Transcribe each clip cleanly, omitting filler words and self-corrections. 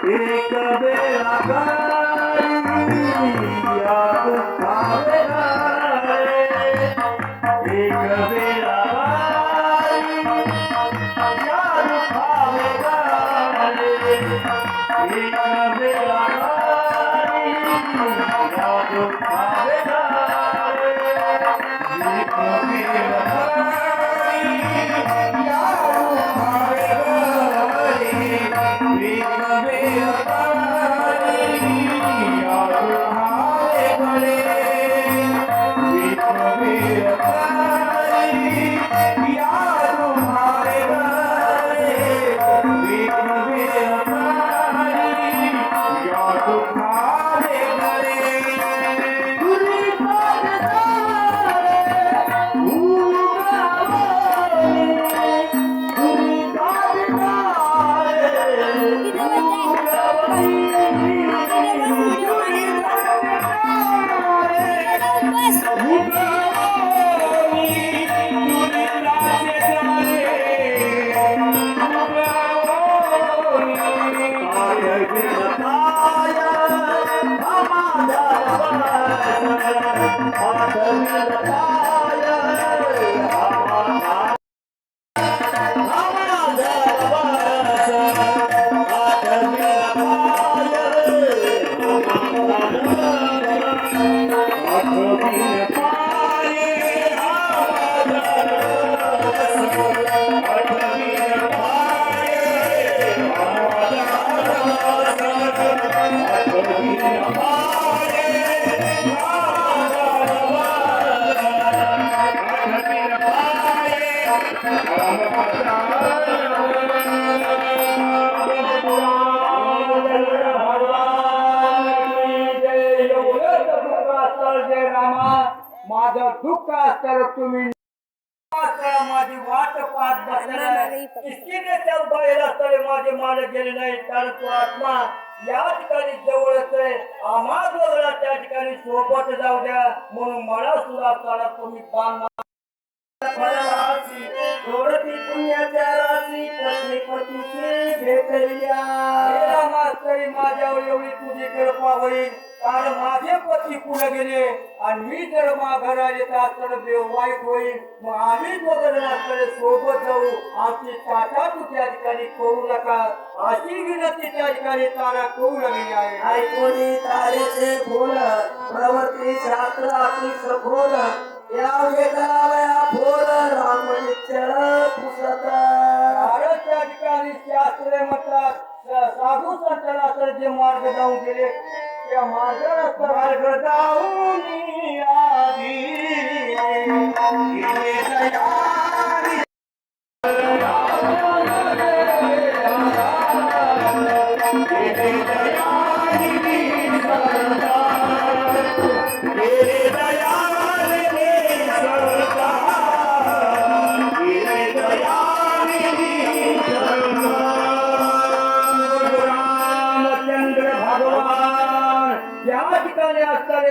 एक बेला याद आवेगा एक बेला याद आवेगा एक बेला याद आवेगा एक माझं दुःख असतं तुम्ही माझी वाट पाहत बसले बैल असताना माझे मालक गेले नाही कारण तो आत्मा या ठिकाणी जवळच आहे आम्हाला त्या ठिकाणी सोबत जाऊ द्या म्हणून मला सुद्धा असताना तुम्ही बांध थोडती पुण्याच्या राशी पत्नी पतीची भेटल्या माझ्यावर एवढी तुझी कृपा होईल कारण माझे पती पुढे गेले आणि मी जर माघारा येत असताना देव वाईट होईल मग आम्ही दोघं असताना सोबत जाऊ आमची टाटा तू त्या ठिकाणी करू नका अशी विनंती त्या ठिकाणी तारा करू लागली आहे ऐकोनी तारेचे फुल प्रवृत्ती शास्त्र आपली सखोल या वेगळ्या फोल राम निश्चळ पुसत त्या ठिकाणी शास्त्रे म्हणतात साधू संतांना जे मार्ग जाऊन गेले त्या मार्ग जाऊन आधी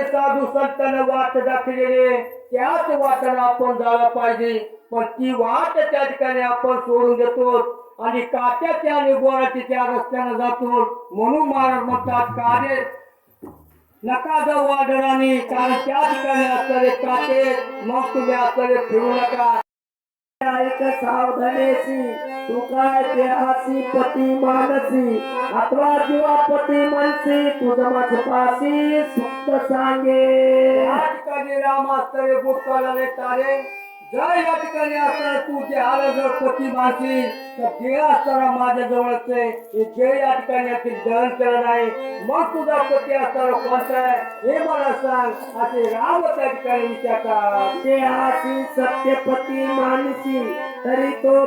साधू संतांना वाट दाखवलेले त्याच वाटेला आपण जायला पाहिजे पण ती वाट त्या ठिकाणी आपण सोडून देतो आणि काट्याच्या आणि गोळाची त्या रस्त्याने जातो म्हणून महाराज म्हणतात कार्य नका जाऊ वादळाने कारण त्या ठिकाणी असणारे काटे मग तुम्ही असणारे फिरू नका ऐक सावधानेची तू काय देहासी पती मानसी अथवा जीवा पती मनसी तुझ माझपासी सुक्त सांगे या ठिकाणी राम असणारे भूतकाळाला तारे जर या ठिकाणी असताना तू देहाला जर पती मानसी तर देह असताना माझ्या जवळच आहे हे देह या ठिकाणी दहन केलं नाही मग तुझा पती असताना कोणता आहे हे मला सांग असे राम त्या ठिकाणी विचारतात देहासी सत्यपती मानसी तरी तो